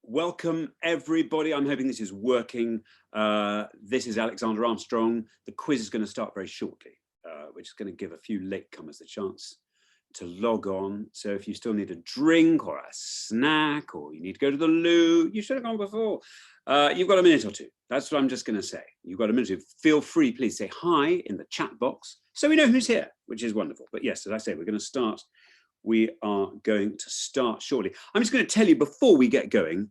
Welcome everybody. I'm hoping this is working. This is Alexander Armstrong. The quiz is going to start very shortly, which is going to give a few latecomers the chance to log on. So if you still need a drink or a snack, or you need to go to the loo, you should have gone before. You've got a minute or two. That's what I'm just going to say. You've got a minute or two. Feel free, please say hi in the chat box so we know who's here, which is wonderful. But yes, as I say, we're going to start. We are going to start shortly. I'm just going to tell you before we get going,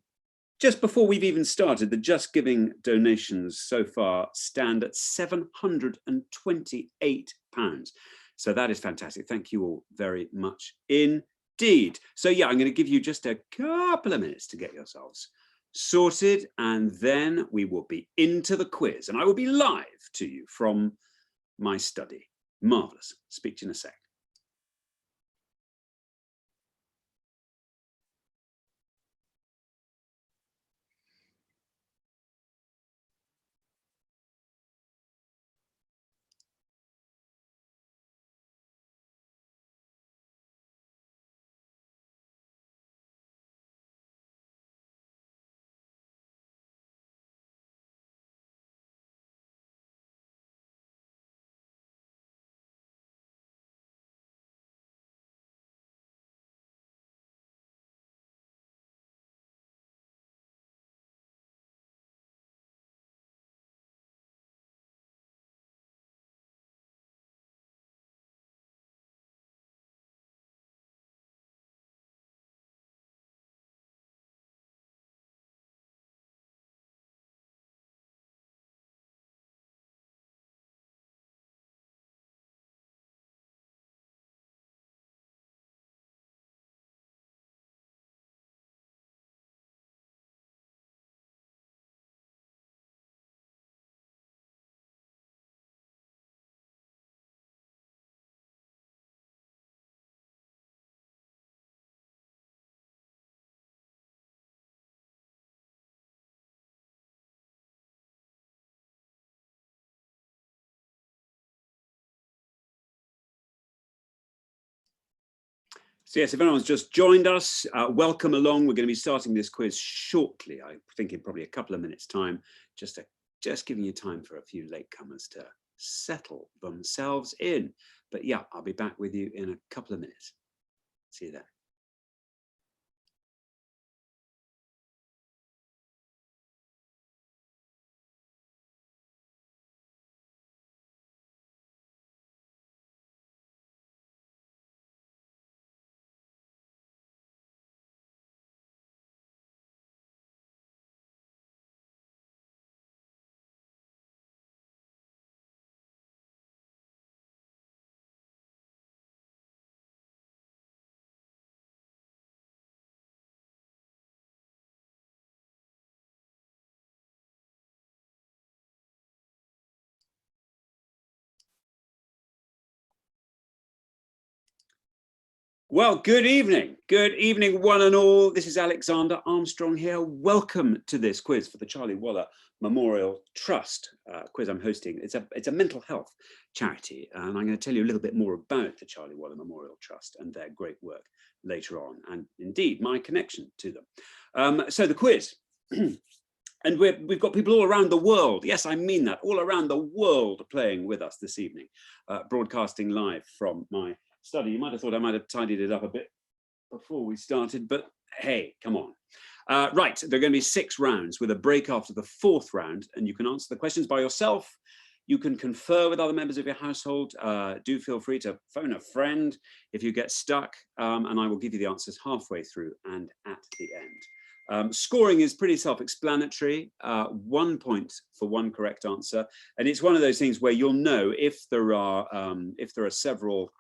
just before we've even started, the Just Giving donations so far stand at £728. So that is fantastic. Thank you all very much indeed. So yeah, I'm going to give you just a couple of minutes to get yourselves sorted, and then we will be into the quiz, and I will be live to you from my study. Marvelous. Speak to you in a sec. So yes, if anyone's just joined us, welcome along. We're going to be starting this quiz shortly. I think in probably a couple of minutes' time, just giving you time for a few latecomers to settle themselves in. But yeah, I'll be back with you in a couple of minutes. See you then. Well, good evening, one and all. This is Alexander Armstrong here. Welcome to this quiz for the Charlie Waller Memorial Trust quiz I'm hosting. It's a mental health charity, and I'm going to tell you a little bit more about the Charlie Waller Memorial Trust and their great work later on, and indeed my connection to them. So the quiz. And we've got people all around the world. Yes, I mean that, all around the world playing with us this evening, broadcasting live from my study. You might have thought I might have tidied it up a bit before we started, but hey, come on. Right, there are going to be 6 rounds with a break after the 4th round, and you can answer the questions by yourself. You can confer with other members of your household. Do feel free to phone a friend if you get stuck, and I will give you the answers halfway through and at the end. Scoring is pretty self-explanatory. 1 point for one correct answer, and it's one of those things where you'll know if there are several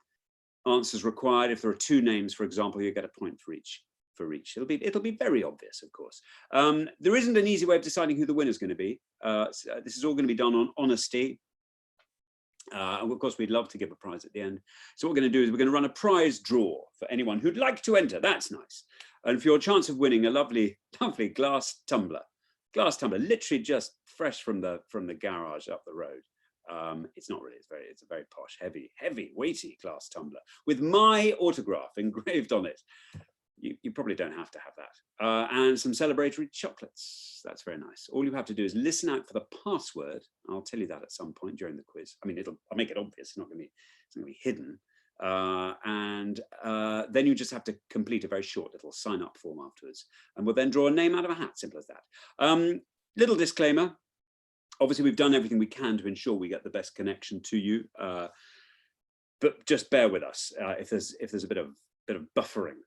answers required. If there are 2 names, for example, you get a point for each. It'll be very obvious, of course. There isn't an easy way of deciding who the winner is going to be. This is all going to be done on honesty. And of course, we'd love to give a prize at the end. So what we're going to do is we're going to run a prize draw for anyone who'd like to enter. That's nice. And for your chance of winning a lovely, lovely glass tumbler, literally just fresh from the garage up the road. It's not really, it's a very posh, heavy, weighty glass tumbler with my autograph engraved on it. You probably don't have to have that. And some celebratory chocolates. That's very nice. All you have to do is listen out for the password. I'll tell you that at some point during the quiz. I mean, I'll make it obvious. It's not going to be hidden. Then you just have to complete a very short little sign up form afterwards, and we'll then draw a name out of a hat. Simple as that. Little disclaimer. Obviously, we've done everything we can to ensure we get the best connection to you, but just bear with us if there's a bit of buffering.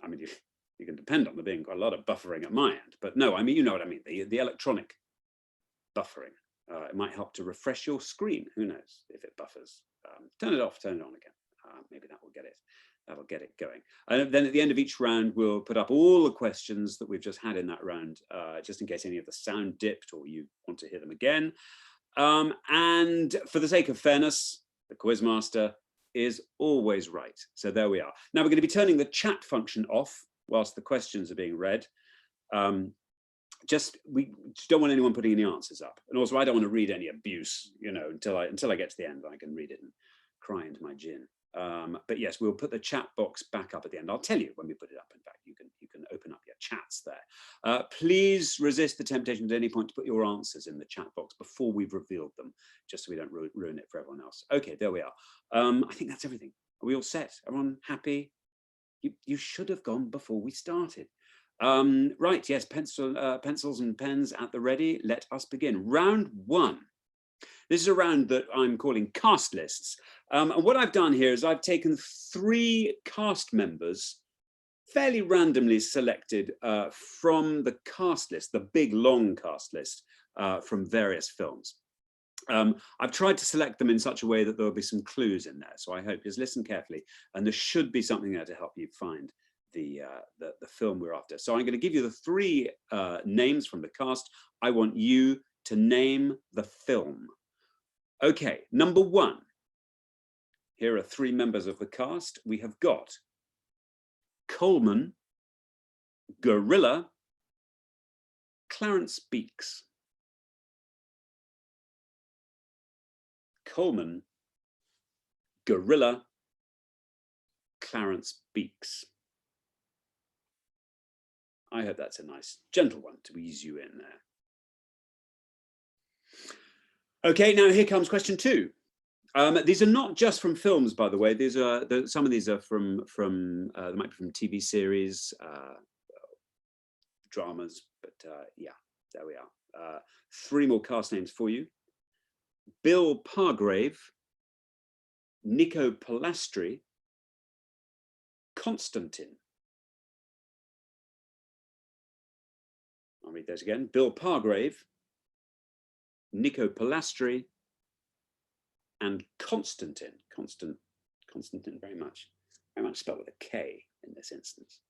I mean, you can depend on there being quite a lot of buffering at my end, but no, I mean, you know what I mean, the electronic buffering. It might help to refresh your screen. Who knows if it buffers? Turn it off, turn it on again. Maybe that will get it. That'll get it going. And then at the end of each round, we'll put up all the questions that we've just had in that round, just in case any of the sound dipped or you want to hear them again. And for the sake of fairness, the Quizmaster is always right. So there we are. Now we're going to be turning the chat function off whilst the questions are being read. We just don't want anyone putting any answers up. And also I don't want to read any abuse, you know, until I get to the end. I can read it and cry into my gin. But yes, we'll put the chat box back up at the end. I'll tell you when we put it up. In fact, you can open up your chats there. Please resist the temptation at any point to put your answers in the chat box before we've revealed them, just so we don't ruin it for everyone else. Okay, there we are. I think that's everything. Are we all set? Everyone happy? You should have gone before we started. Right, yes, pencils and pens at the ready. Let us begin. Round one. This is a round that I'm calling cast lists. And what I've done here is I've taken 3 cast members, fairly randomly selected from the cast list, the big long cast list from various films. I've tried to select them in such a way that there'll be some clues in there. So I hope just listen carefully, and there should be something there to help you find the film we're after. So I'm going to give you the 3 names from the cast. I want you to name the film. Okay, number 1. Here are 3 members of the cast. We have got Coleman, Gorilla, Clarence Beeks. Coleman, Gorilla, Clarence Beeks. I hope that's a nice, gentle one to ease you in there. Okay, now here comes question 2. These are not just from films, by the way. These are some of these are from they might be from TV series, dramas. But yeah, there we are. 3 more cast names for you: Bill Pargrave, Nico Pilastri, Constantine. I'll read those again: Bill Pargrave, Nico Pilastri, and Constantine. Constantine, very much spelled with a K in this instance.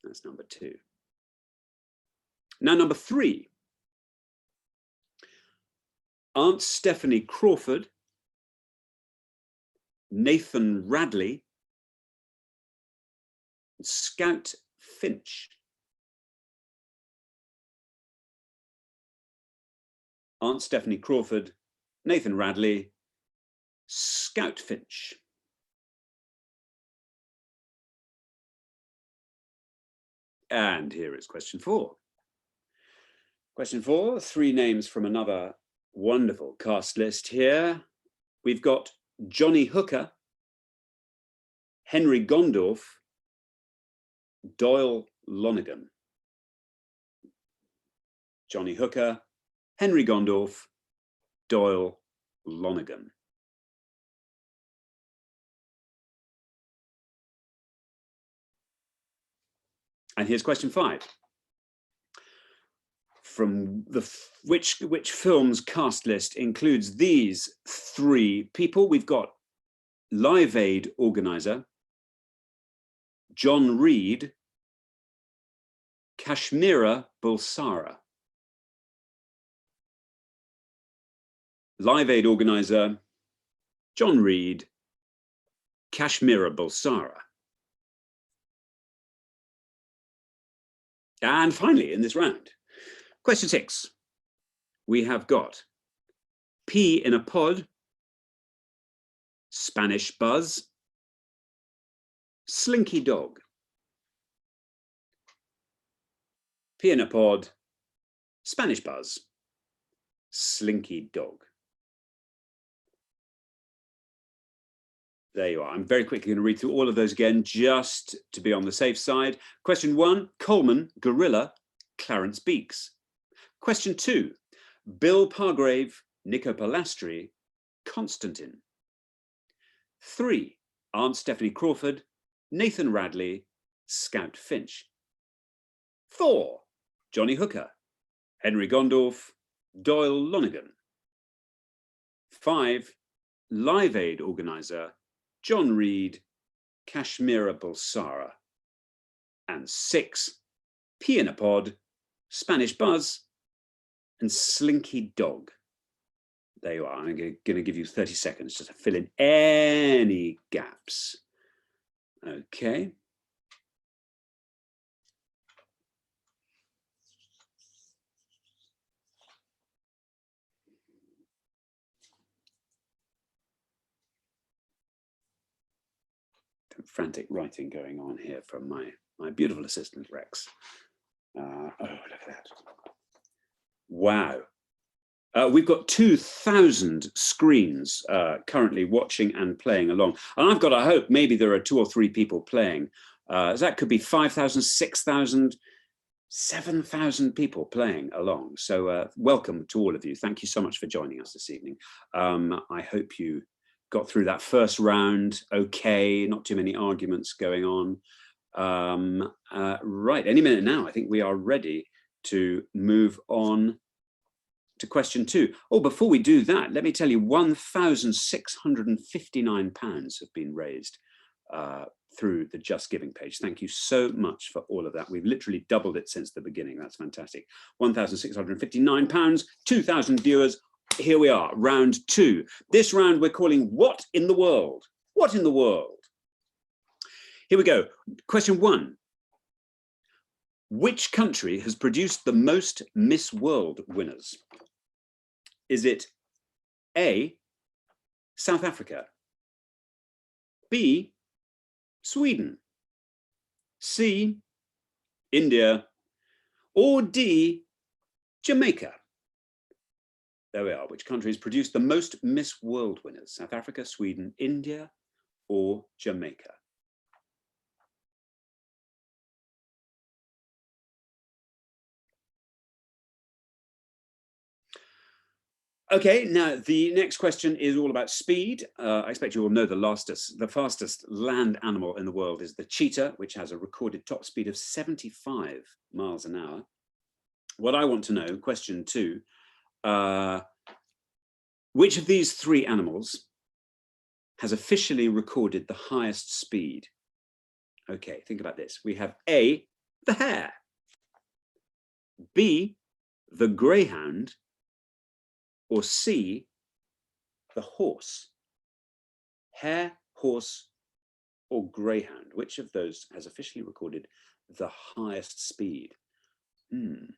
That's number 2. Now number 3. Aunt Stephanie Crawford, Nathan Radley, Scout Finch. Aunt Stephanie Crawford, Nathan Radley, Scout Finch. And here is question 4. Question 4, 3 names from another wonderful cast list here. We've got Johnny Hooker, Henry Gondorff, Doyle Lonergan. Johnny Hooker, Henry Gondorff, Doyle Lonergan. And here's question 5. From which film's cast list includes these 3 people? We've got Live Aid organizer John Reed, Kashmira Bulsara. Live Aid organizer John Reed, Kashmira Bulsara. And finally, in this round, question 6, we have got Pea in a Pod, Spanish Buzz, Slinky dog. Pea in a pod. Spanish buzz. Slinky dog. There you are. I'm very quickly going to read through all of those again, just to be on the safe side. Question 1, Coleman, gorilla, Clarence Beaks. Question 2, Bill Pargrave, Nico Pilastri, Constantine. 3, Aunt Stephanie Crawford, Nathan Radley, Scout Finch. 4, Johnny Hooker, Henry Gondorf, Doyle Lonergan. 5, Live Aid organizer, John Reed, Kashmira Bulsara. And 6, Pea in a pod, Spanish buzz, and Slinky dog. There you are. I'm going to give you 30 seconds just to fill in any gaps. Okay. Frantic writing going on here from my beautiful assistant Rex. Oh, look at that. Wow. We've got 2,000 screens currently watching and playing along. And I've got to hope maybe there are 2 or 3 people playing. So that could be 5,000, 6,000, 7,000 people playing along. So welcome to all of you. Thank you so much for joining us this evening. I hope you got through that first round okay, not too many arguments going on. Right, any minute now, I think we are ready to move on to question 2. Oh, before we do that, let me tell you, £1,659 have been raised through the Just Giving page. Thank you so much for all of that. We've literally doubled it since the beginning. That's fantastic. £1,659, 2,000 viewers. Here we are, round 2. This round we're calling What in the World? What in the world? Here we go. Question 1. Which country has produced the most Miss World winners? Is it A, South Africa, B, Sweden, C, India, or D, Jamaica? There we are. Which country has produced the most Miss World winners? South Africa, Sweden, India, or Jamaica? Okay, now the next question is all about speed. I expect you all know the fastest land animal in the world is the cheetah, which has a recorded top speed of 75 miles an hour. What I want to know, question 2, which of these 3 animals has officially recorded the highest speed? Okay, think about this. We have A, the hare, B, the greyhound, or C, the horse? Hare, horse, or greyhound? Which of those has officially recorded the highest speed? Bit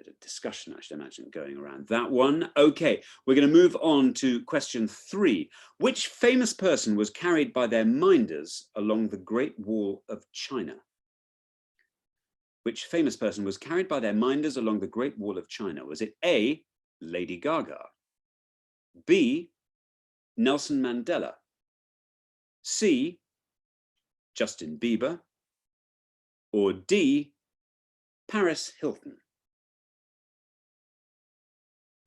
of discussion, I should imagine, going around that one. Okay, we're going to move on to question 3. Which famous person was carried by their minders along the Great Wall of China? Which famous person was carried by their minders along the Great Wall of China? Was it A, Lady Gaga, B, Nelson Mandela, C, Justin Bieber, or D, Paris Hilton?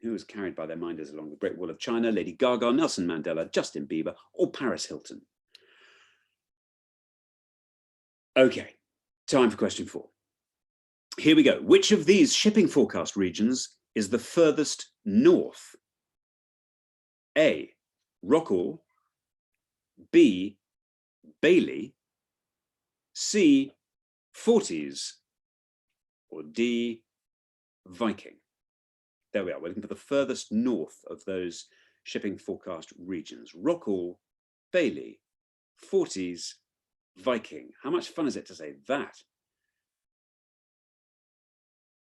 Who was carried by their minders along the Great Wall of China? Lady Gaga, Nelson Mandela, Justin Bieber, or Paris Hilton? Okay, time for question 4. Here we go. Which of these shipping forecast regions is the furthest north? A, Rockall, B, Bailey, C, Forties, or D, Viking? There we are. We're looking for the furthest north of those shipping forecast regions. Rockall, Bailey, Forties, Viking. How much fun is it to say that?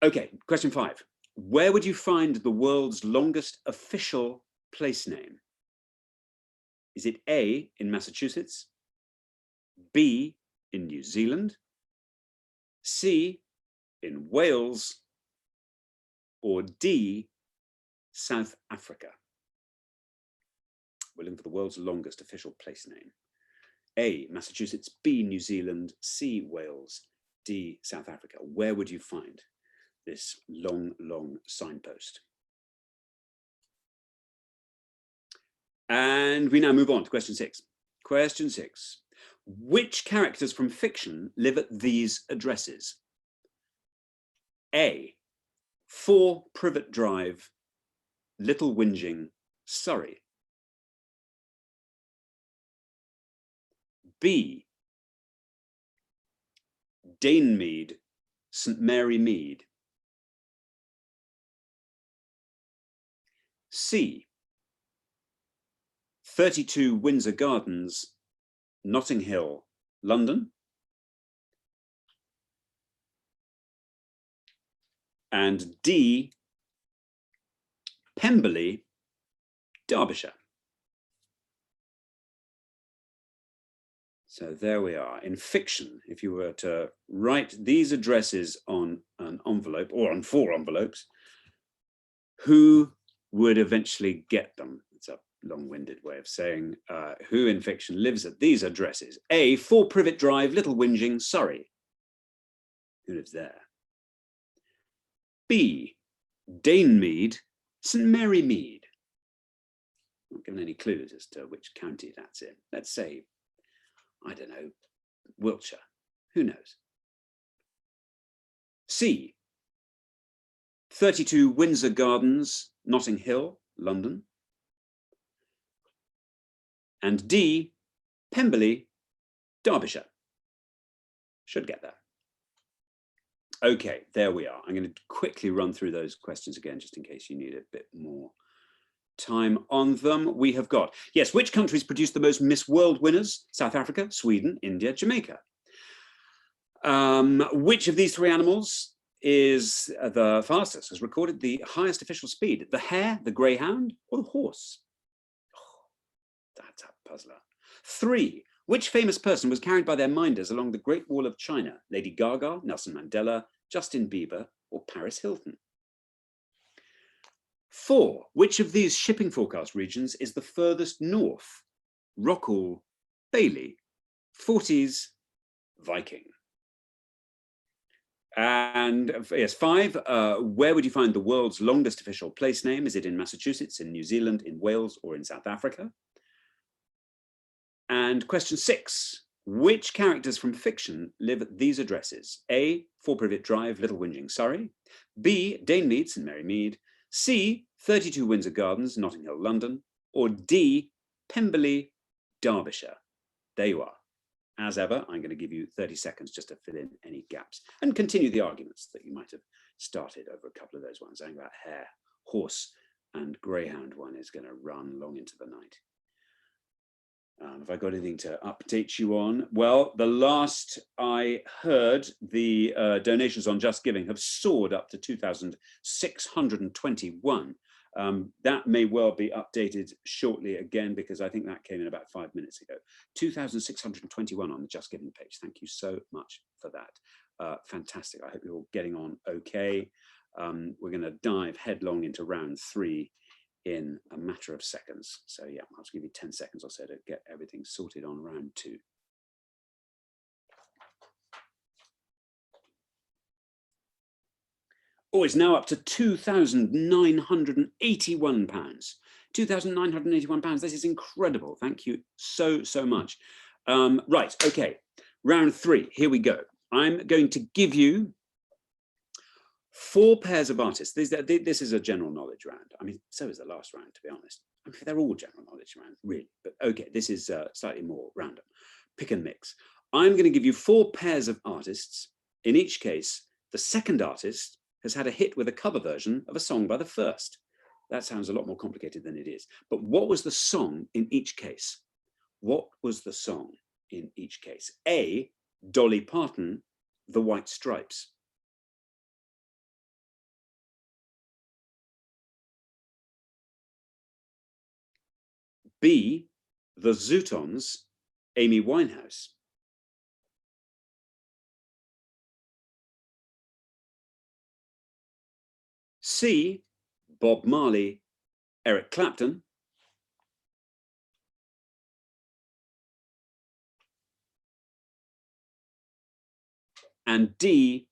Okay, question 5. Where would you find the world's longest official place name? Is it A, in Massachusetts, B, in New Zealand, C, in Wales, or D, South Africa? We're looking for the world's longest official place name. A, Massachusetts, B, New Zealand, C, Wales, D, South Africa. Where would you find this long, long signpost? And we now move on to question 6. Question 6. Which characters from fiction live at these addresses? A, 4 Privet Drive, Little Whinging, Surrey. B, Danemead, St Mary Mead. C, 32 Windsor Gardens, Notting Hill, London. And D, Pemberley, Derbyshire. So there we are. In fiction, if you were to write these addresses on an envelope or on 4 envelopes, who would eventually get them? It's a long-winded way of saying who in fiction lives at these addresses. A, 4 Privet Drive, Little Whinging, Surrey. Who lives there? B, Danemead, St Mary Mead. I'm not given any clues as to which county that's in. Let's say, I don't know, Wiltshire. Who knows? C, 32 Windsor Gardens, Notting Hill, London. And D, Pemberley, Derbyshire. Should get that. Okay, there we are. I'm going to quickly run through those questions again, just in case you need a bit more time on them. We have got, yes, which countries produced the most Miss World winners? South Africa, Sweden, India, Jamaica. Which of these 3 animals is the fastest, has recorded the highest official speed? The hare, the greyhound, or the horse? Oh, that's a puzzler. 3, which famous person was carried by their minders along the Great Wall of China? Lady Gaga, Nelson Mandela, Justin Bieber, or Paris Hilton? 4, which of these shipping forecast regions is the furthest north? Rockall, Bailey, Forties, Viking. And yes, 5, where would you find the world's longest official place name? Is it in Massachusetts, in New Zealand, in Wales, or in South Africa? And question 6, which characters from fiction live at these addresses? A, 4 Privet Drive, Little Whinging, Surrey. B, Danemead, St Mary Mead. C, 32 Windsor Gardens, Notting Hill, London. Or D, Pemberley, Derbyshire. There you are. As ever, I'm going to give you 30 seconds just to fill in any gaps and continue the arguments that you might have started over a couple of those ones. I think that hare, horse, and greyhound one is going to run long into the night. Have I got anything to update you on? Well, the last I heard, the donations on Just Giving have soared up to 2,621. That may well be updated shortly again, because I think that came in about 5 minutes ago. 2,621 on the Just Giving page. Thank you so much for that. Fantastic. I hope you're all getting on okay. We're going to dive headlong into round 3 in a matter of seconds. So yeah, I'll just give you 10 seconds or so to get everything sorted on round 2. Oh, it's now up to £2,981. £2,981. This is incredible. Thank you so, so much. Right, okay. Round 3, here we go. I'm going to give you 4 pairs of artists. This is a general knowledge round. I mean, so is the last round, to be honest. I mean, they're all general knowledge rounds, really. But okay, this is slightly more random. Pick and mix. I'm going to give you 4 pairs of artists. In each case, the second artist has had a hit with a cover version of a song by the first. That sounds a lot more complicated than it is. But what was the song in each case? What was the song in each case? A, Dolly Parton, The White Stripes. B, The Zootons, Amy Winehouse. C, Bob Marley, Eric Clapton. And D,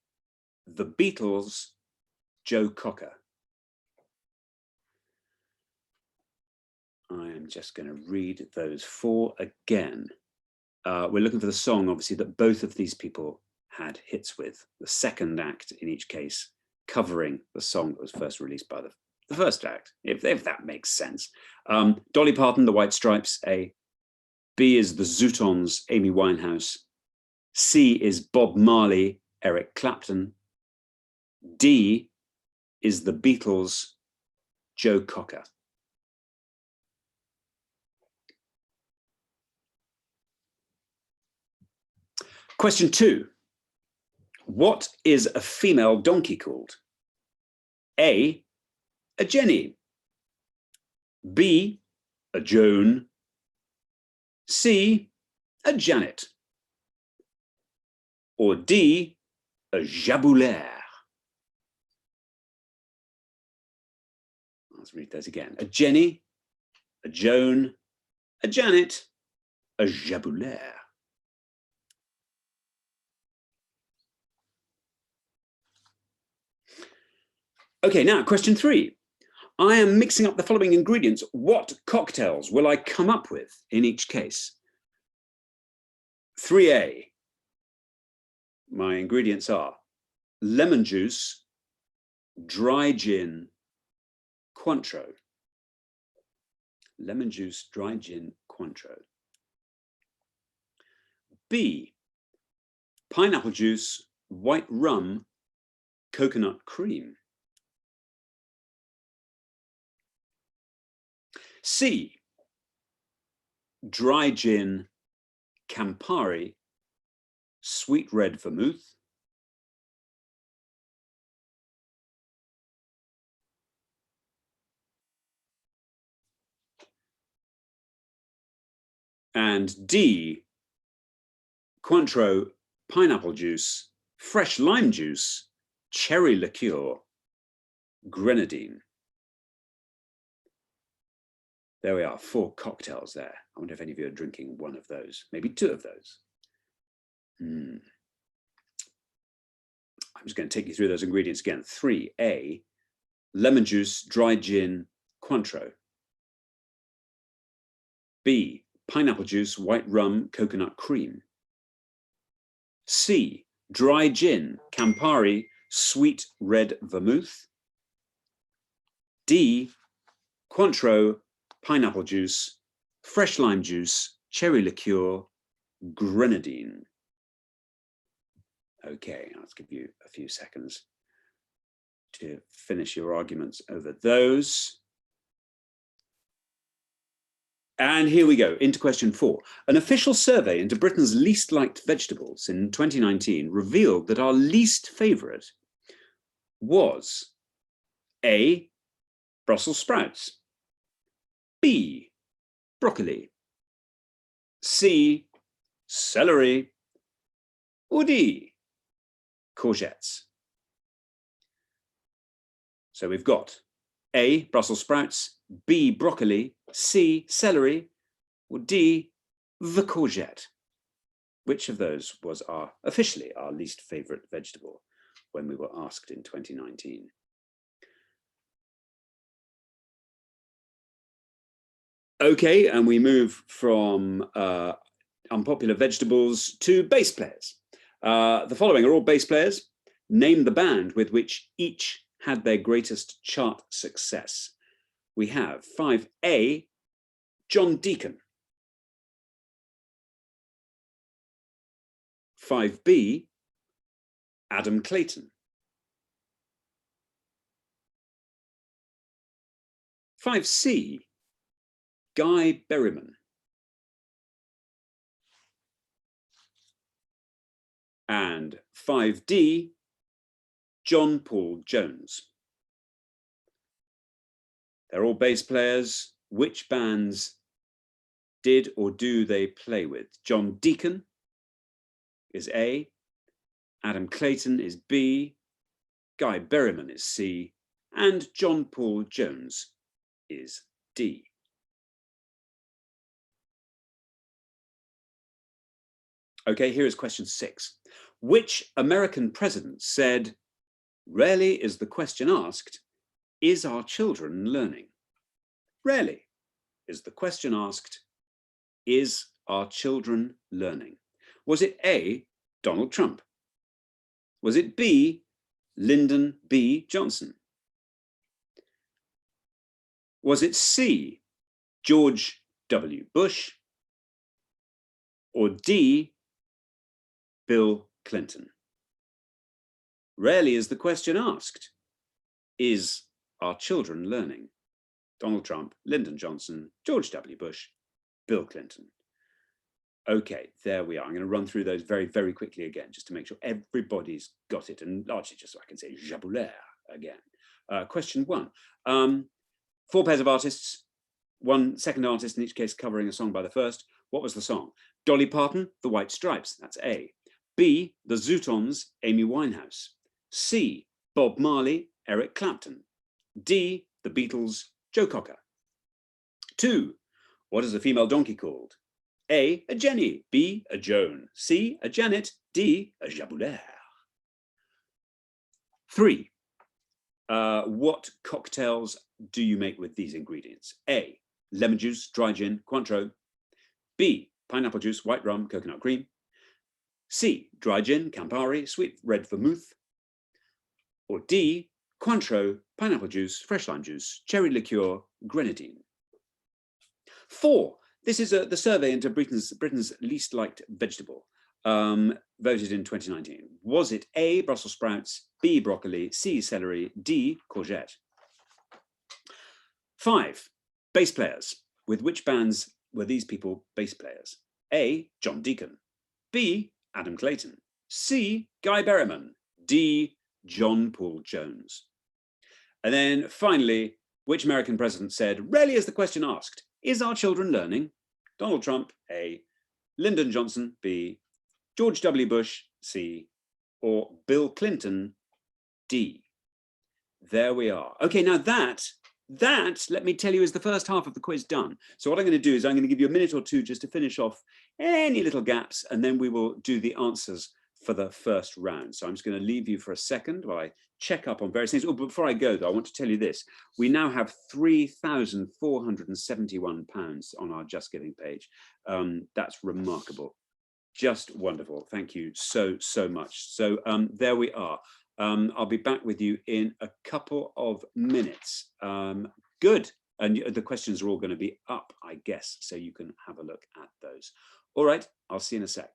The Beatles, Joe Cocker. I am just going to read those four again. We're looking for the song, obviously, that both of these people had hits with. The second act, in each case, covering the song that was first released by the first act, if that makes sense. Dolly Parton, The White Stripes, A. B is The Zootons, Amy Winehouse. C is Bob Marley, Eric Clapton. D is The Beatles, Joe Cocker. Question 2. What is a female donkey called? A Jenny. B, a Joan. C, a Janet. Or D, a Jaboulaire. Let's read those again. A Jenny, a Joan, a Janet, a Jaboulaire. Okay, now question 3. I am mixing up the following ingredients. What cocktails will I come up with in each case? 3A. My ingredients are lemon juice, dry gin, Cointreau. Lemon juice, dry gin, Cointreau. B, pineapple juice, white rum, coconut cream. C, dry gin, Campari, sweet red vermouth. And D, Cointreau, pineapple juice, fresh lime juice, cherry liqueur, grenadine. There we are, 4 cocktails there. I wonder if any of you are drinking one of those, maybe 2 of those. I'm just going to take you through those ingredients again. 3A, lemon juice, dry gin, Cointreau. B, pineapple juice, white rum, coconut cream. C, dry gin, Campari, sweet red vermouth. D, Cointreau, pineapple juice, fresh lime juice, cherry liqueur, grenadine. Okay, I'll give you a few seconds to finish your arguments over those. And here we go, into question 4. An official survey into Britain's least liked vegetables in 2019 revealed that our least favourite was A, Brussels sprouts, B, broccoli, C, celery, or D, courgettes. So we've got A, Brussels sprouts, B, broccoli, C, celery, or D, the courgette. Which of those was officially our least favourite vegetable when we were asked in 2019? Okay, and we move from unpopular vegetables to bass players. The following are all bass players. Name the band with which each had their greatest chart success. We have 5A, John Deacon. 5B, Adam Clayton. 5C, Guy Berryman. And 5D, John Paul Jones. They're all bass players. Which bands did or do they play with? John Deacon is A, Adam Clayton is B, Guy Berryman is C, and John Paul Jones is D. Okay, here is question 6. Which American president said, "Rarely is the question asked, is our children learning?" Rarely is the question asked, is our children learning? Was it A, Donald Trump? Was it B, Lyndon B. Johnson? Was it C, George W. Bush? Or D, Bill Clinton? Rarely is the question asked, is our children learning? Donald Trump, Lyndon Johnson, George W. Bush, Bill Clinton. Okay, there we are. I'm going to run through those very, very quickly again, just to make sure everybody's got it, and largely just so I can say Jabulaire again. Question 1. 4 pairs of artists, 1 second artist in each case covering a song by the first. What was the song? Dolly Parton, The White Stripes, that's A. B, The Zootons, Amy Winehouse. C, Bob Marley, Eric Clapton. D, The Beatles, Joe Cocker. 2, what is a female donkey called? A, a Jenny, B, a Joan, C, a Janet, D, a Jabulaire. 3, what cocktails do you make with these ingredients? A, lemon juice, dry gin, Cointreau. B, pineapple juice, white rum, coconut cream. C, dry gin, Campari, sweet red vermouth. Or D, Cointreau, pineapple juice, fresh lime juice, cherry liqueur, grenadine. 4, this is the survey into Britain's least liked vegetable, voted in 2019. Was it A, Brussels sprouts, B, broccoli, C, celery, D, courgette? 5, bass players. With which bands were these people bass players? A, John Deacon. B, Adam Clayton. C, Guy Berryman. D, John Paul Jones. And then finally, which American president said, "Rarely is the question asked, is our children learning?" Donald Trump, A. Lyndon Johnson, B. George W. Bush, C. Or Bill Clinton, D. There we are. Okay, now that, let me tell you, is the first half of the quiz done. So what I'm going to do is I'm going to give you a minute or two just to finish off any little gaps, and then we will do the answers for the first round. So I'm just going to leave you for a second while I check up on various things. Oh, but before I go, though, I want to tell you this. We now have £3,471 on our Just Giving page. That's remarkable. Just wonderful. Thank you so, so much. So there we are. I'll be back with you in a couple of minutes. Good. And the questions are all going to be up, I guess, so you can have a look at those. All right, I'll see you in a sec.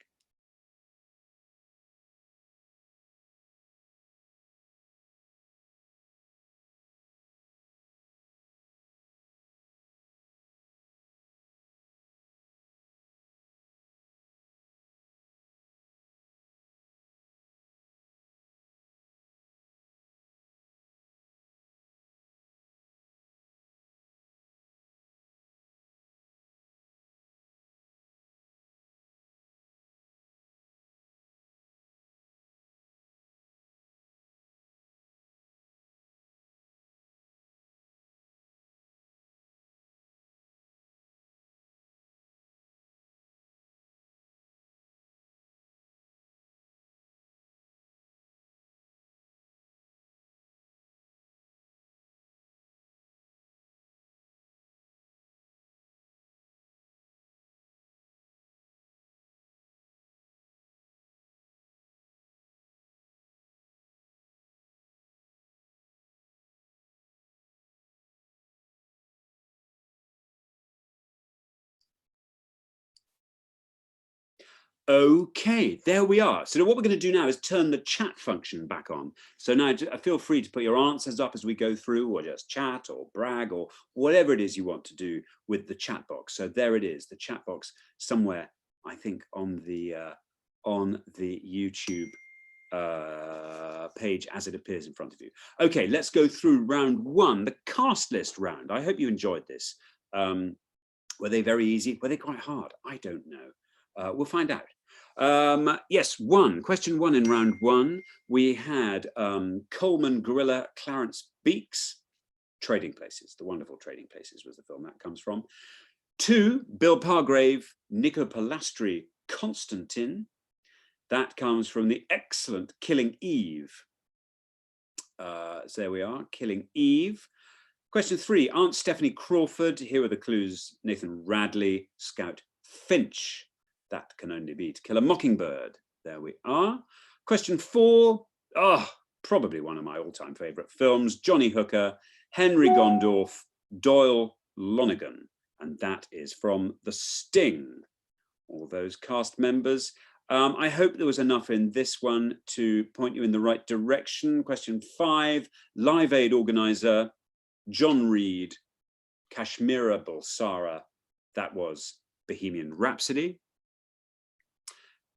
Okay, there we are. So what we're going to do now is turn the chat function back on. So now feel free to put your answers up as we go through, or just chat or brag or whatever it is you want to do with the chat box. So there it is, the chat box somewhere, I think, on the YouTube page as it appears in front of you. Okay, let's go through round 1, the cast list round. I hope you enjoyed this. Were they very easy? Were they quite hard? I don't know. We'll find out. Yes, question one in round one. We had Coleman Gorilla, Clarence Beaks, Trading Places. The Wonderful Trading Places was the film that comes from. 2, Bill Pargrave, Nico Pilastri, Constantine. That comes from the excellent Killing Eve. So there we are, Killing Eve. Question 3, Aunt Stephanie Crawford. Here are the clues. Nathan Radley, Scout Finch. That can only be To Kill a Mockingbird. There we are. Question 4, probably one of my all-time favorite films, Johnny Hooker, Henry Gondorff, Doyle Lonergan. And that is from The Sting. All those cast members. I hope there was enough in this one to point you in the right direction. Question 5, Live Aid organizer, John Reed, Kashmira Bulsara. That was Bohemian Rhapsody.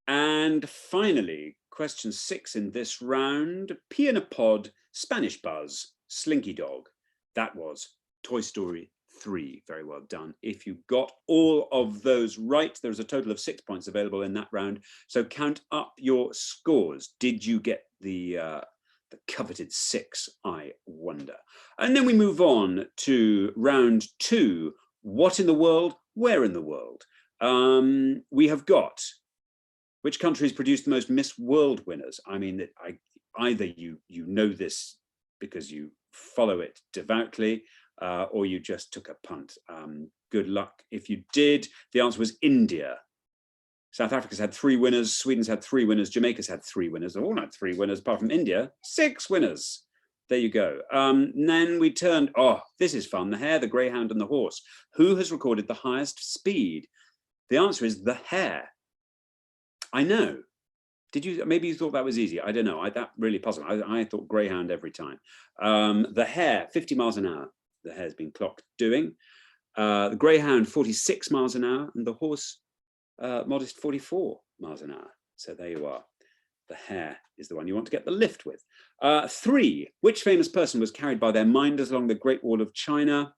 And finally, question 6 in this round, Pea in a Pod, Spanish Buzz, Slinky Dog. That was Toy Story 3. Very well done. If you got all of those right, there's a total of 6 points available in that round. So count up your scores. Did you get the coveted 6, I wonder? And then we move on to round 2. What in the world? Where in the world? We have got which countries produced the most Miss World winners? I mean, either you know this because you follow it devoutly, or you just took a punt. Good luck if you did. The answer was India. South Africa's had 3 winners, Sweden's had 3 winners, Jamaica's had 3 winners. They've all had 3 winners, apart from India, 6 winners. There you go. Then we turned, this is fun, the hare, the greyhound, and the horse. Who has recorded the highest speed? The answer is the hare. I know. Did you, maybe you thought that was easy. I don't know. That really puzzled me. I thought greyhound every time. The hare, 50 miles an hour. The hare's been clocked doing. The greyhound, 46 miles an hour. And the horse, modest 44 miles an hour. So there you are. The hare is the one you want to get the lift with. 3, which famous person was carried by their minders along the Great Wall of China?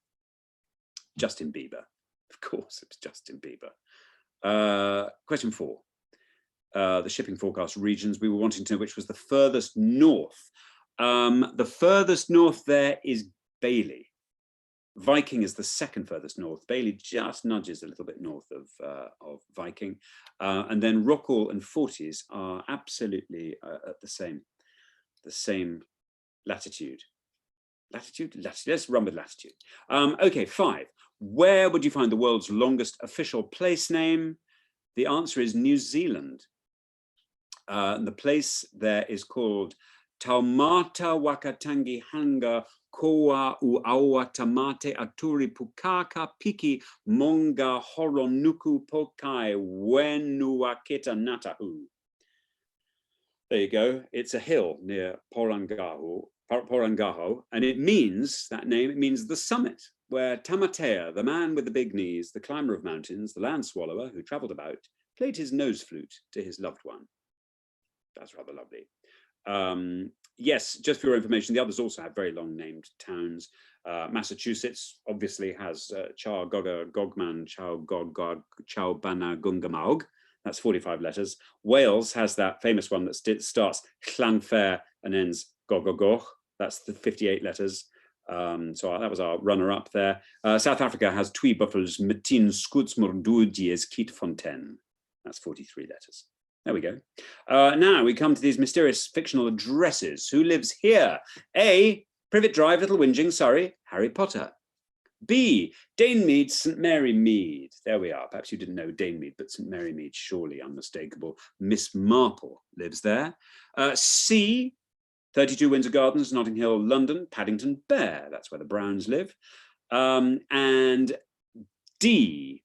Justin Bieber. Of course, it was Justin Bieber. Question 4. The shipping forecast regions. We were wanting to know which was the furthest north. The furthest north there is Bailey. Viking is the second furthest north. Bailey just nudges a little bit north of Viking. And then Rockall and Forties are absolutely at the same latitude. Latitude? Let's run with latitude. Okay, 5. Where would you find the world's longest official place name? The answer is New Zealand. The place there is called Taumata Wakatangi Hanga Koa Uaua Tamate Aturi Pukaka Piki Monga Horonuku Pokai Wenuakita Natau. There you go. It's a hill near Porangaho, and it means, that name, it means the summit, where Tamatea, the man with the big knees, the climber of mountains, the land swallower who travelled about, played his nose flute to his loved one. That's rather lovely. Yes, just for your information, the others also have very long named towns. Massachusetts obviously has Chagoga Gogman Chow Gog Chow Bana Gungamaug. That's 45 letters. Wales has that famous one that starts Llanfair and ends Gogogoch. That's the 58 letters. So that was our runner-up there. South Africa has Twee Buffels Metin Skutsmordudies Kiet Fontaine. That's 43 letters. There we go. Now we come to these mysterious fictional addresses. Who lives here? A, Privet Drive, Little Whinging, Surrey, Harry Potter. B, Danemead, St Mary Mead. There we are. Perhaps you didn't know Danemead, but St Mary Mead, surely unmistakable. Miss Marple lives there. C, 32 Windsor Gardens, Notting Hill, London, Paddington Bear. That's where the Browns live. And D,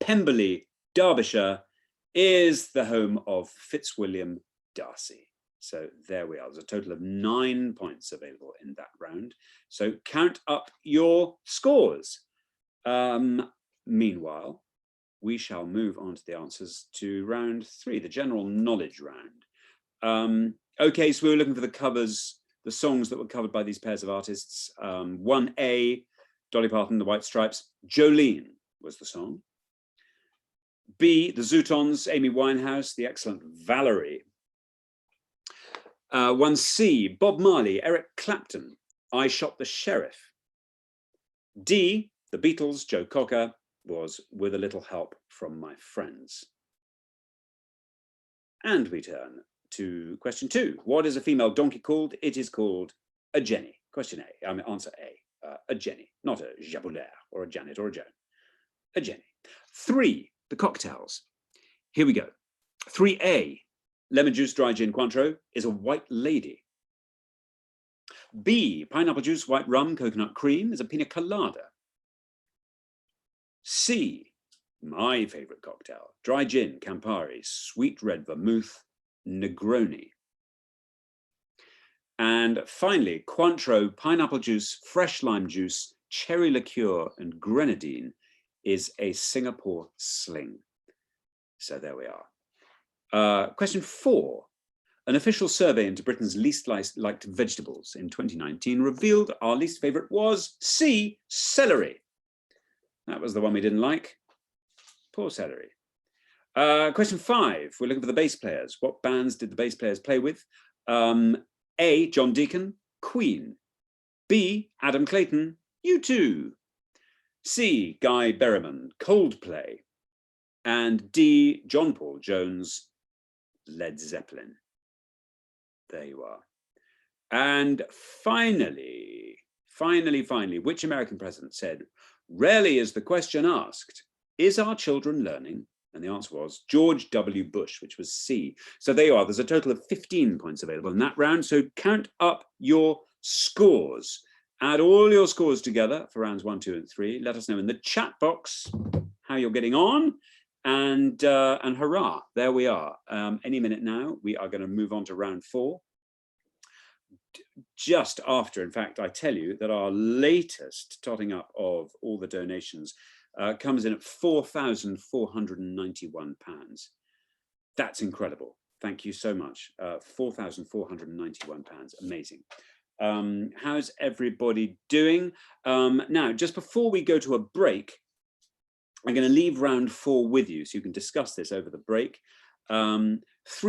Pemberley, Derbyshire, is the home of Fitzwilliam Darcy. So there we are. There's a total of 9 points available in that round. So count up your scores. Meanwhile, we shall move on to the answers to round 3, the general knowledge round. Okay, so we were looking for the covers, the songs that were covered by these pairs of artists. 1A, Dolly Parton, The White Stripes, Jolene. was the song. B, the Zootons, Amy Winehouse, the excellent Valerie. 1C, Bob Marley, Eric Clapton, I Shot the Sheriff. D, the Beatles, Joe Cocker, was With a Little Help from My Friends. And we turn to question 2. What is a female donkey called? It is called a Jenny. Question A, answer A, a Jenny, not a Jabulaire or a Janet or a Joan, a Jenny. 3, the cocktails. Here we go. 3A, lemon juice, dry gin, Cointreau, is a white lady. B, pineapple juice, white rum, coconut cream, is a pina colada. C, my favorite cocktail, dry gin, Campari, sweet red vermouth, Negroni. And finally, Cointreau, pineapple juice, fresh lime juice, cherry liqueur, and grenadine is a Singapore sling. So there we are. Question 4. An official survey into Britain's least liked vegetables in 2019 revealed our least favorite was C, celery. That was the one we didn't like. Poor celery. Question 5. We're looking for the bass players. What bands did the bass players play with? A, John Deacon, Queen. B, Adam Clayton, U2. C, Guy Berryman, Coldplay. And D, John Paul Jones, Led Zeppelin. There you are. And finally, which American president said, rarely is the question asked, is our children learning? And the answer was George W. Bush, which was C. So there you are. There's a total of 15 points available in that round. So count up your scores. Add all your scores together for rounds 1, 2, and 3. Let us know in the chat box how you're getting on. And hurrah, there we are. Any minute now, we are going to move on to round 4. Just after, in fact, I tell you that our latest totting up of all the donations comes in at £4,491. That's incredible. Thank you so much. £4,491. Amazing. How's everybody doing? Now, just before we go to a break, I'm going to leave round 4 with you so you can discuss this over the break. 3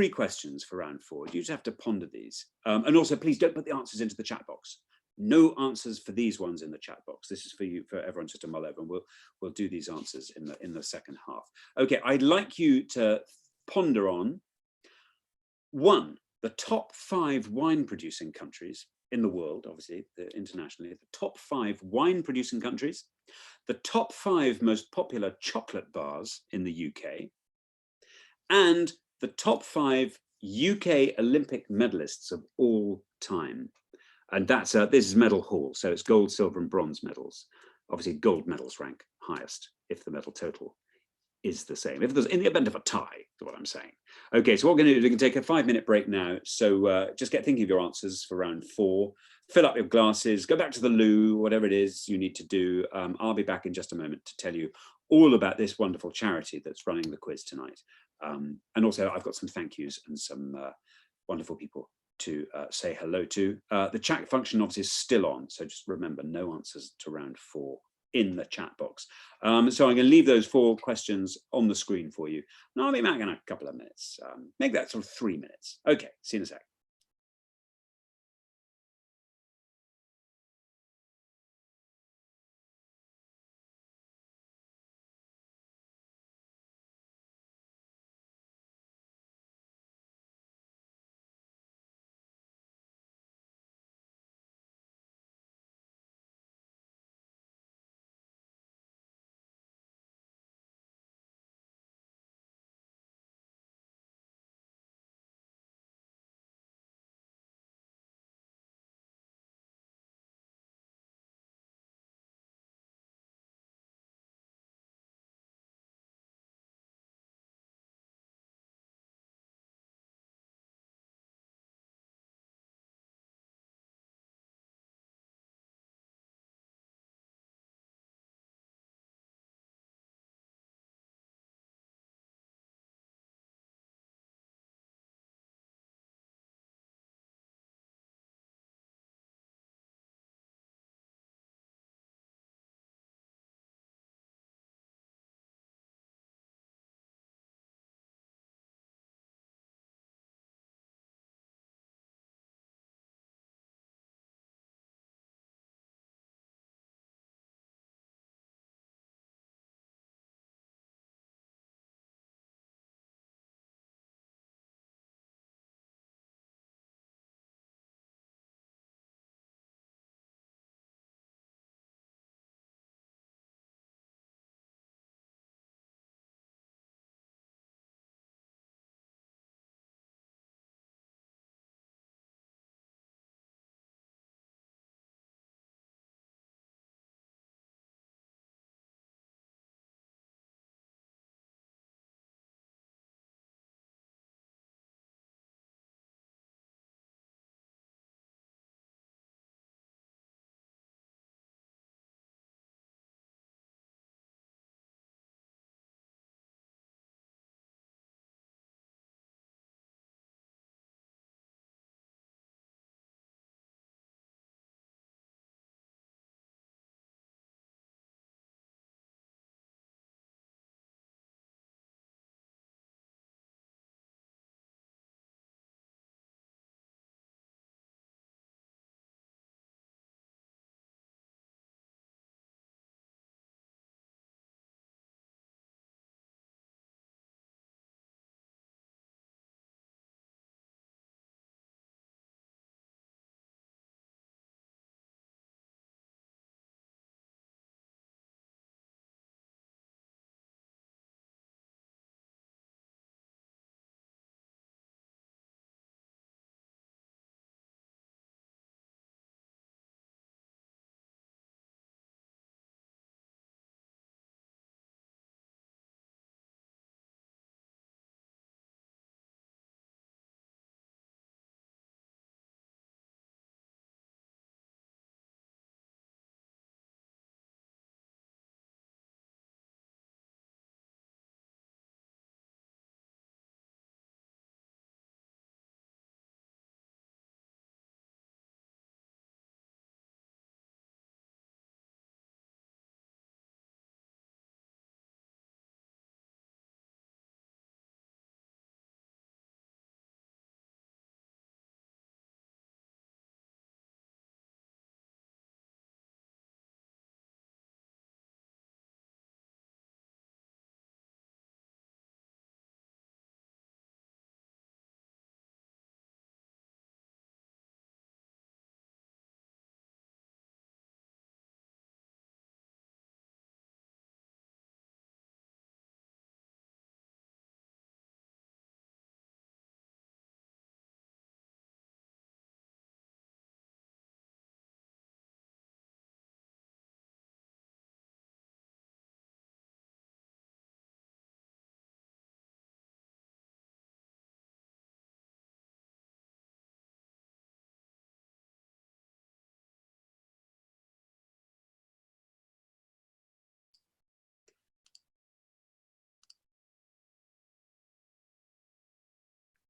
questions for round 4. You just have to ponder these. And also, please don't put the answers into the chat box. No answers for these ones in the chat box. This is for you, for everyone just to mull over, and we'll do these answers in the second half. Okay, I'd like you to ponder on 1, the top 5 wine producing countries in the world, obviously internationally, the top 5 wine producing countries, the top 5 most popular chocolate bars in the UK, and the top 5 UK Olympic medalists of all time. And that's this is medal hall, so it's gold, silver, and bronze medals. Obviously, gold medals rank highest if the medal total is the same. If there's in the event of a tie, is what I'm saying. Okay, so what we're going to do is we can take a 5-minute break now. So just get thinking of your answers for round 4. Fill up your glasses, go back to the loo, whatever it is you need to do. I'll be back in just a moment to tell you all about this wonderful charity that's running the quiz tonight. And also, I've got some thank yous and some wonderful people to say hello to. The chat function obviously is still on, so just remember, no answers to round 4 in the chat box. So I'm going to leave those 4 questions on the screen for you. And I'll be back in a couple of minutes. Make that sort of 3 minutes. Okay, see you in a sec.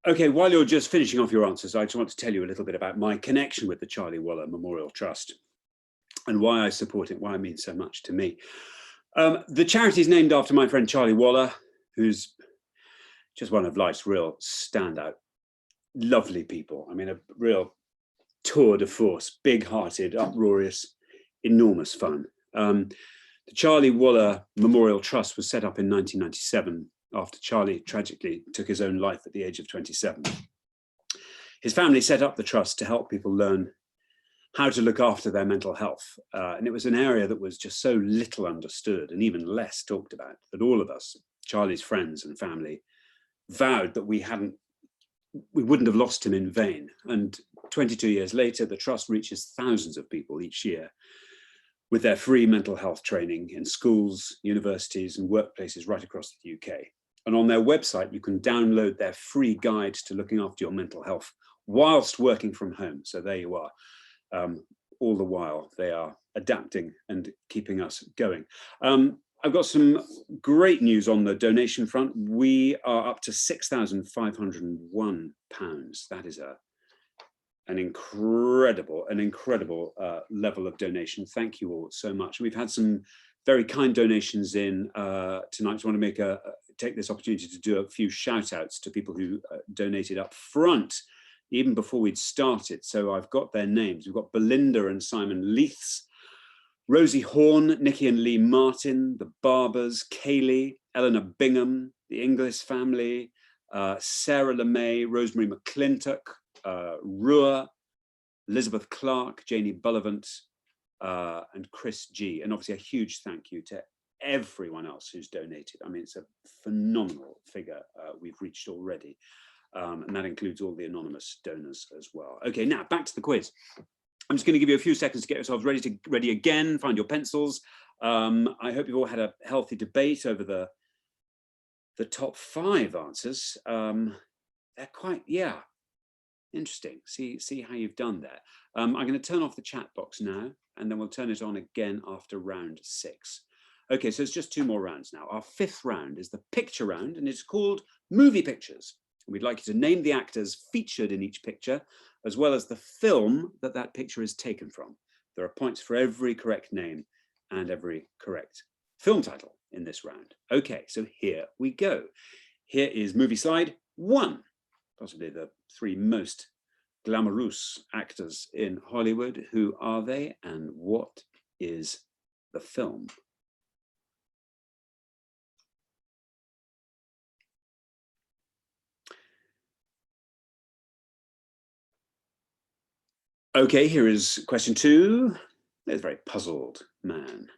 Okay, while you're just finishing off your answers, I just want to tell you a little bit about my connection with the Charlie Waller Memorial Trust and why I support it, why it means so much to me. The charity is named after my friend Charlie Waller, who's just one of life's real standout, lovely people. I mean, a real tour de force, big-hearted, uproarious, enormous fun. The Charlie Waller Memorial Trust was set up in 1997 after Charlie tragically took his own life at the age of 27. His family set up the trust to help people learn how to look after their mental health. And it was an area that was just so little understood and even less talked about that all of us, Charlie's friends and family, vowed that we wouldn't have lost him in vain. And 22 years later, the trust reaches thousands of people each year with their free mental health training in schools, universities, and workplaces right across the UK. And on their website, you can download their free guide to looking after your mental health whilst working from home. So there you are. All the while, they are adapting and keeping us going. I've got some great news on the donation front. We are up to £6,501. That is an incredible level of donation. Thank you all so much. We've had some very kind donations in tonight. I just want to take this opportunity to do a few shout outs to people who donated up front, even before we'd started. So I've got their names. We've got Belinda and Simon Leiths, Rosie Horn, Nikki and Lee Martin, the Barbers, Kaylee, Eleanor Bingham, the Inglis family, Sarah LeMay, Rosemary McClintock, Rua, Elizabeth Clark, Janie Bullivant, and Chris G. And obviously a huge thank you to everyone else who's donated. I mean, it's a phenomenal figure we've reached already. And that includes all the anonymous donors as well. Okay, now back to the quiz. I'm just going to give you a few seconds to get yourselves ready again, find your pencils. I hope you've all had a healthy debate over the top 5 answers. They're quite, yeah, interesting. See how you've done there. I'm going to turn off the chat box now, and then we'll turn it on again after round 6. Okay, so it's just 2 more rounds now. Our 5th round is the picture round, and it's called Movie Pictures. We'd like you to name the actors featured in each picture, as well as the film that picture is taken from. There are points for every correct name and every correct film title in this round. Okay, so here we go. Here is movie slide 1, possibly the 3 most glamorous actors in Hollywood. Who are they and what is the film? Okay, here is question 2. There's a very puzzled man.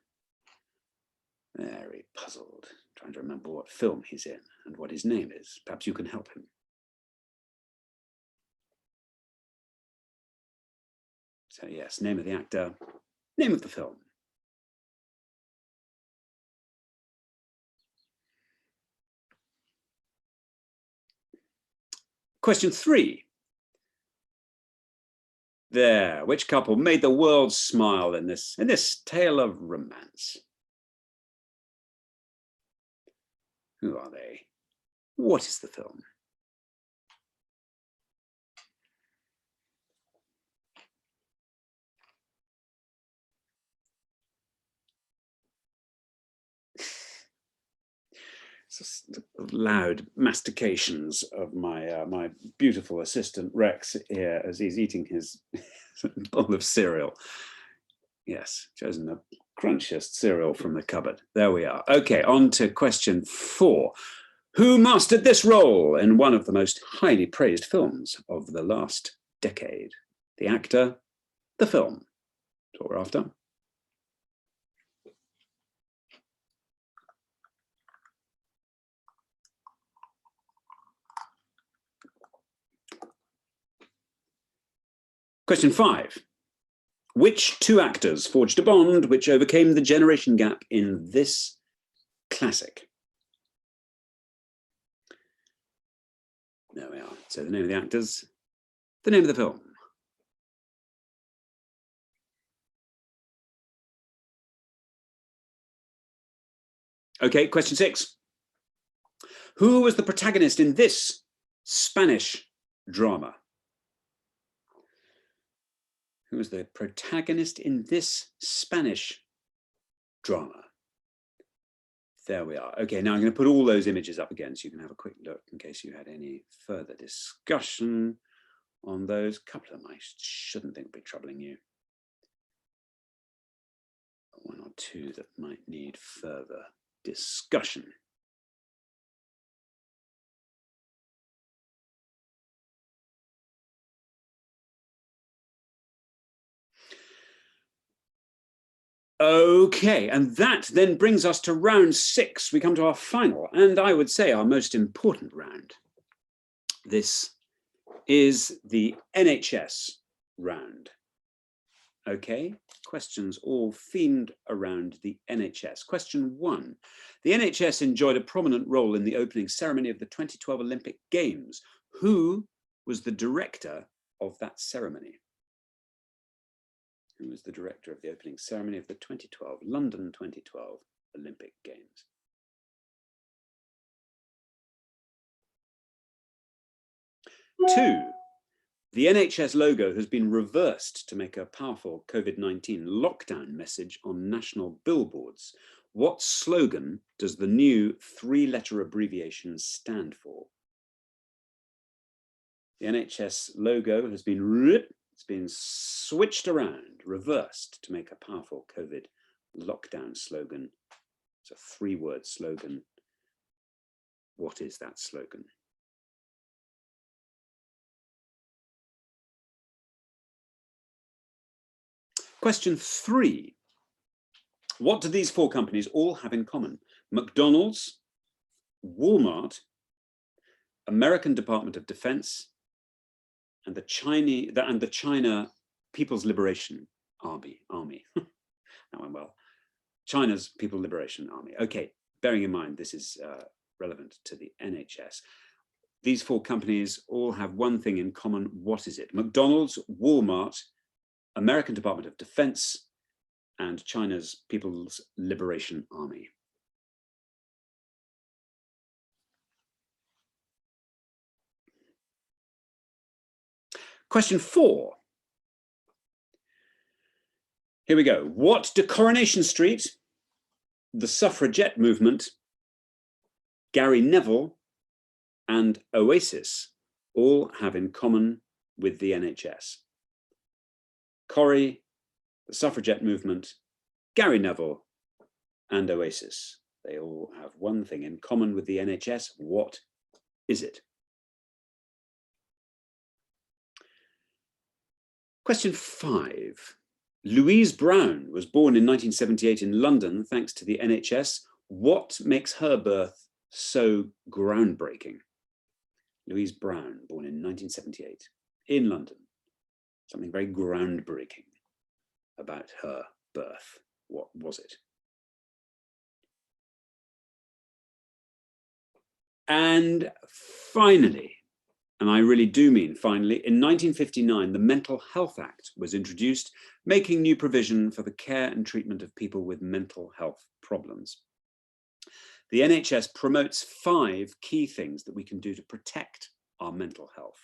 Very puzzled, trying to remember what film he's in and what his name is. Perhaps you can help him. So yes, name of the actor, name of the film. Question 3. There, which couple made the world smile in this tale of romance? Who are they? What is the film? Loud mastications of my my beautiful assistant Rex here as he's eating his bowl of cereal. Yes, chosen the crunchiest cereal from the cupboard. There we are. Okay, on to question 4. Who mastered this role in one of the most highly praised films of the last decade? The actor, the film. That's what we're after. Question 5. Which 2 actors forged a bond which overcame the generation gap in this classic? There we are. So the name of the actors, the name of the film. Okay, question 6. Who was the protagonist in this Spanish drama. Who was the protagonist in this Spanish drama? There we are. Okay, now I'm going to put all those images up again so you can have a quick look in case you had any further discussion on those. A couple of them I shouldn't think would be troubling you. One or two that might need further discussion. Okay, and that then brings us to round 6. We come to our final, and I would say our most important round. This is the NHS round. Okay, questions all themed around the NHS. Question 1. The NHS enjoyed a prominent role in the opening ceremony of the 2012 Olympic Games. Who was the director of that ceremony? Who was the director of the opening ceremony of the 2012, London 2012 Olympic Games? Two, the NHS logo has been reversed to make a powerful COVID-19 lockdown message on national billboards. What slogan does the new 3-letter abbreviation stand for? The NHS logo has been switched around, reversed to make a powerful COVID lockdown slogan. It's a 3-word slogan. What is that slogan? Question 3. What do these 4 companies all have in common? McDonald's, Walmart, American Department of Defense, and the China People's Liberation Army. That went well. China's People's Liberation Army. Okay, bearing in mind this is relevant to the NHS. These 4 companies all have one thing in common. What is it? McDonald's, Walmart, American Department of Defense, and China's People's Liberation Army. Question 4. Here we go. What do Coronation Street, the suffragette movement, Gary Neville, and Oasis all have in common with the NHS? Corrie, the suffragette movement, Gary Neville, and Oasis. They all have one thing in common with the NHS. What is it? Question 5. Louise Brown was born in 1978 in London thanks to the NHS. What makes her birth so groundbreaking? Louise Brown, born in 1978 in London. Something very groundbreaking about her birth. What was it? And finally, and I really do mean finally, in 1959, the Mental Health Act was introduced, making new provision for the care and treatment of people with mental health problems. The NHS promotes 5 key things that we can do to protect our mental health.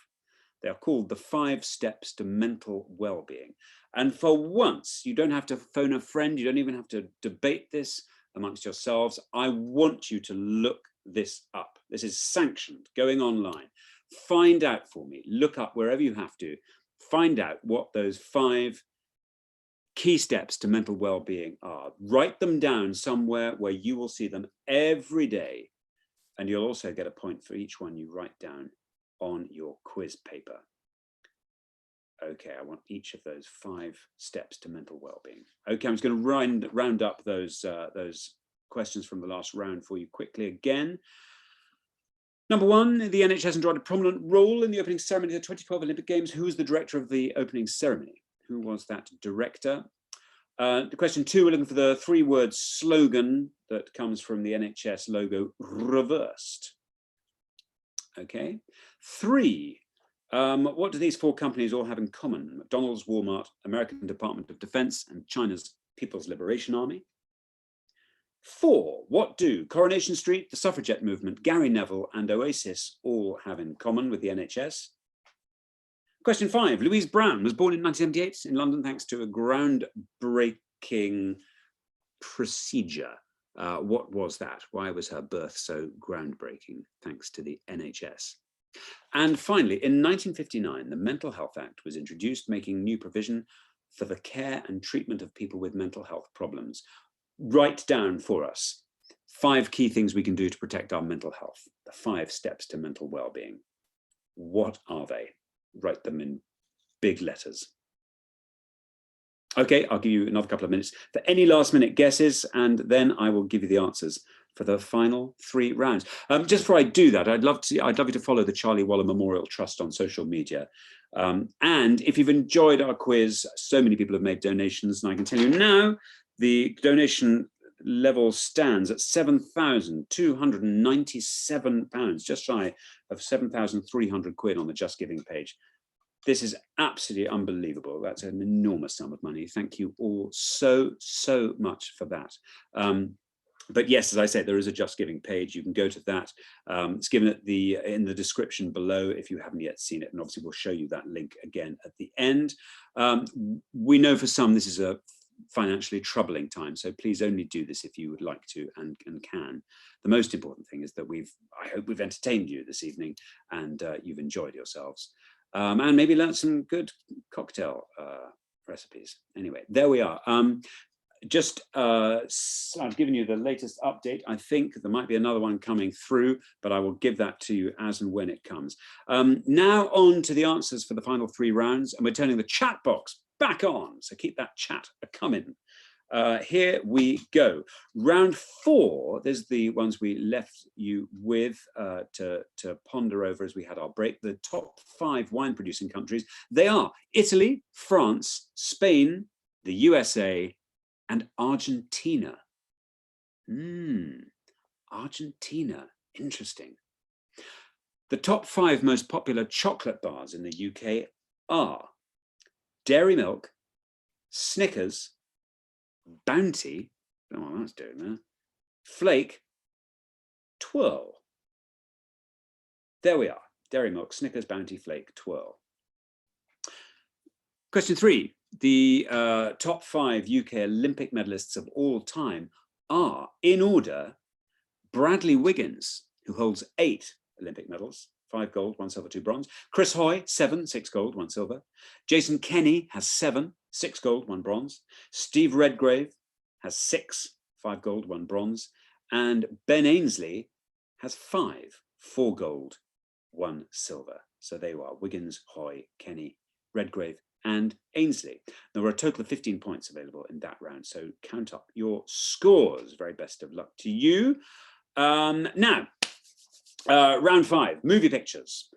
They are called the 5 steps to mental well-being. And for once, you don't have to phone a friend, you don't even have to debate this amongst yourselves. I want you to look this up. This is sanctioned, going online. Find out for me, look up wherever you have to, find out what those 5 key steps to mental well-being are. Write them down somewhere where you will see them every day. And you'll also get a point for each one you write down on your quiz paper. Okay, I want each of those 5 steps to mental well-being. Okay, I'm just going to round up those questions from the last round for you quickly again. Number 1, the NHS enjoyed a prominent role in the opening ceremony of the 2012 Olympic Games. Who was the director of the opening ceremony? Who was that director? Question 2, we're looking for the 3-word slogan that comes from the NHS logo, reversed. Okay. 3, what do these 4 companies all have in common? McDonald's, Walmart, American Department of Defense, and China's People's Liberation Army. 4, what do Coronation Street, the suffragette movement, Gary Neville and Oasis all have in common with the NHS? Question 5, Louise Brown was born in 1978 in London thanks to a groundbreaking procedure. What was that? Why was her birth so groundbreaking thanks to the NHS? And finally, in 1959, the Mental Health Act was introduced, making new provision for the care and treatment of people with mental health problems. Write down for us 5 key things we can do to protect our mental health, the 5 steps to mental well-being. What are they? Write them in big letters. Okay, I'll give you another couple of minutes for any last minute guesses, and then I will give you the answers for the final 3 rounds. Just before I do that, I'd love you to follow the Charlie Waller Memorial Trust on social media. And if you've enjoyed our quiz, so many people have made donations, and I can tell you now, the donation level stands at £7,297, just shy of 7,300 quid on the Just Giving page. This is absolutely unbelievable. That's an enormous sum of money. Thank you all so much for that. But yes, as I said, there is a Just Giving page. You can go to that. It's given at in the description below if you haven't yet seen it. And obviously we'll show you that link again at the end. We know for some this is a financially troubling time, so please only do this if you would like to and can. The most important thing is that I hope we've entertained you this evening and you've enjoyed yourselves. And maybe learn some good cocktail recipes. Anyway, there we are. So I've given you the latest update. I think there might be another one coming through, but I will give that to you as and when it comes. Now on to the answers for the final 3 rounds, and we're turning the chat box back on. So keep that chat coming. Here we go. Round 4, there's the ones we left you with to ponder over as we had our break. The top 5 wine producing countries. They are Italy, France, Spain, the USA, and Argentina. Argentina, interesting. The top 5 most popular chocolate bars in the UK are Dairy Milk, Snickers, Bounty, don't know what that's doing there, Flake, Twirl. There we are. Dairy Milk, Snickers, Bounty, Flake, Twirl. Question 3. The top 5 UK Olympic medalists of all time are, in order, Bradley Wiggins, who holds 8 Olympic medals, 5 gold, 1 silver, 2 bronze. Chris Hoy, 7, 6 gold, 1 silver. Jason Kenny has 7, 6 gold, 1 bronze. Steve Redgrave has 6, 5 gold, 1 bronze. And Ben Ainsley has 5, 4 gold, 1 silver. So there you are, Wiggins, Hoy, Kenny, Redgrave, and Ainsley. There were a total of 15 points available in that round, so count up your scores. Very best of luck to you. Now, round 5, movie pictures.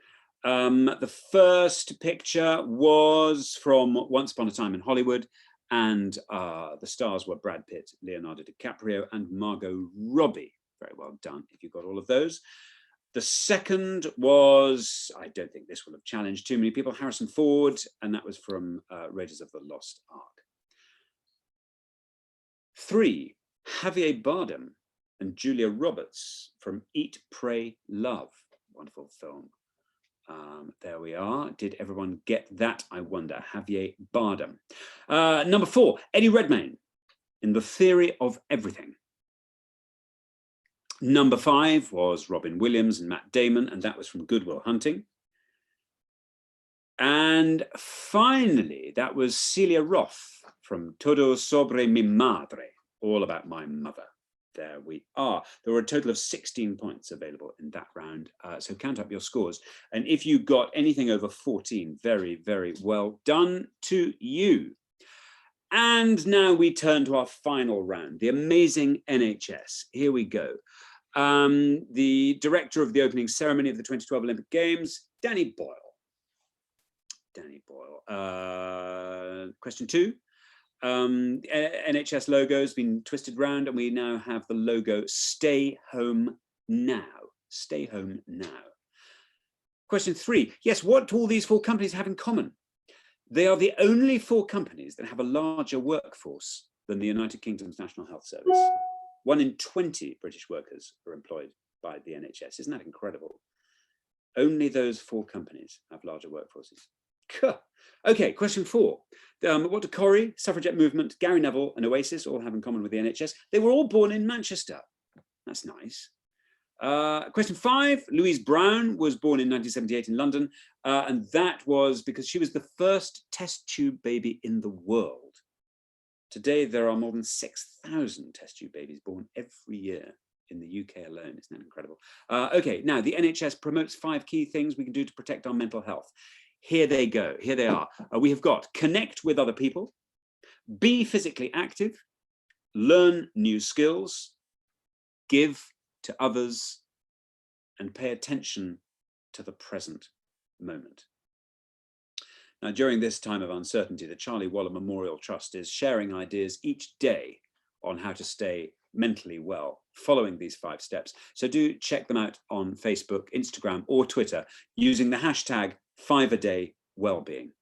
The first picture was from Once Upon a Time in Hollywood, and the stars were Brad Pitt, Leonardo DiCaprio, and Margot Robbie. Very well done if you got all of those. The second was, I don't think this will have challenged too many people, Harrison Ford, and that was from Raiders of the Lost Ark. 3, Javier Bardem and Julia Roberts from Eat, Pray, Love. Wonderful film. There we are. Did everyone get that? I wonder. Javier Bardem. Number 4, Eddie Redmayne in The Theory of Everything. Number 5 was Robin Williams and Matt Damon, and that was from Good Will Hunting. And finally, that was Celia Roth from Todo sobre mi madre, all about my mother. There we are. There were a total of 16 points available in that round. So count up your scores. And if you got anything over 14, very, very well done to you. And now we turn to our final round, the amazing NHS. Here we go. The director of the opening ceremony of the 2012 Olympic Games, Danny Boyle. Danny Boyle. Question 2. NHS logo has been twisted round, and we now have the logo Stay Home Now. Stay Home Now. Question 3. Yes, what do all these 4 companies have in common? They are the only 4 companies that have a larger workforce than the United Kingdom's National Health Service. 1 in 20 British workers are employed by the NHS. Isn't that incredible? Only those 4 companies have larger workforces. Okay, question 4. What do Corrie, suffragette movement, Gary Neville and Oasis all have in common with the NHS? They were all born in Manchester. That's nice. Question 5, Louise Brown was born in 1978 in London, and that was because she was the first test tube baby in the world. Today, there are more than 6,000 test tube babies born every year in the UK alone. Isn't that incredible? Okay, now the NHS promotes 5 key things we can do to protect our mental health. Here they go, here they are. We have got connect with other people, be physically active, learn new skills, give to others, and pay attention to the present moment. Now, during this time of uncertainty, the Charlie Waller Memorial Trust is sharing ideas each day on how to stay mentally well, following these 5 steps. So do check them out on Facebook, Instagram, or Twitter using the hashtag 5aday-wellbeing.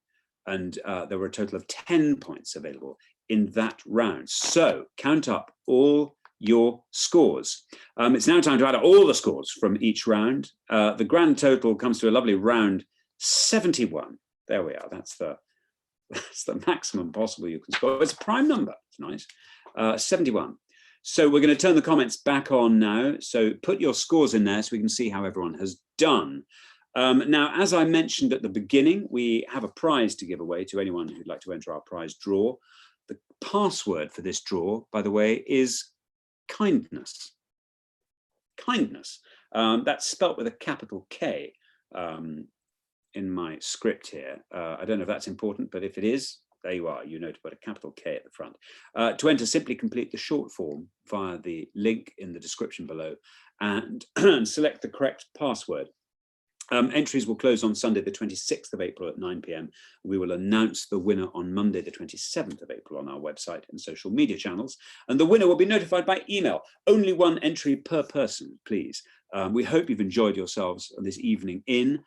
And there were a total of 10 points available in that round. So count up all your scores. It's now time to add up all the scores from each round. The grand total comes to a lovely round 71. There we are. That's the maximum possible you can score. It's a prime number. It's nice. 71. So we're going to turn the comments back on now. So put your scores in there so we can see how everyone has done. Now, as I mentioned at the beginning, we have a prize to give away to anyone who'd like to enter our prize draw. The password for this draw, by the way, is kindness. Kindness. That's spelt with a capital K in my script here. I don't know if that's important, but if it is, there you are. You know to put a capital K at the front. To enter, simply complete the short form via the link in the description below and select the correct password. Entries will close on Sunday, the 26th of April at 9 p.m. We will announce the winner on Monday, the 27th of April on our website and social media channels. And the winner will be notified by email. Only 1 entry per person, please. We hope you've enjoyed yourselves on this evening in.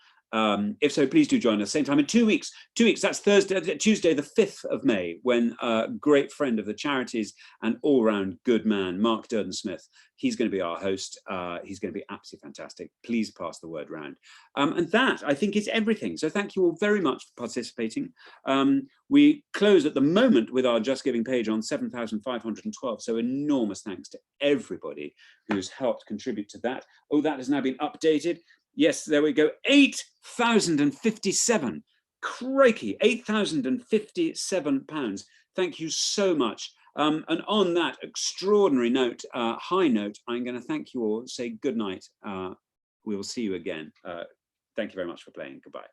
If so, please do join us same time in 2 weeks. 2 weeks, that's Tuesday, the 5th of May, when a great friend of the charities and all-round good man, Mark Durden-Smith, he's going to be our host. He's going to be absolutely fantastic. Please pass the word round. And that, I think, is everything. So thank you all very much for participating. We close at the moment with our Just Giving page on 7,512. So enormous thanks to everybody who's helped contribute to that. Oh, that has now been updated. Yes, there we go. 8,057. Crikey, £8,057. Thank you so much. And on that extraordinary note, high note, I'm going to thank you all, say good night. We will see you again. Thank you very much for playing. Goodbye.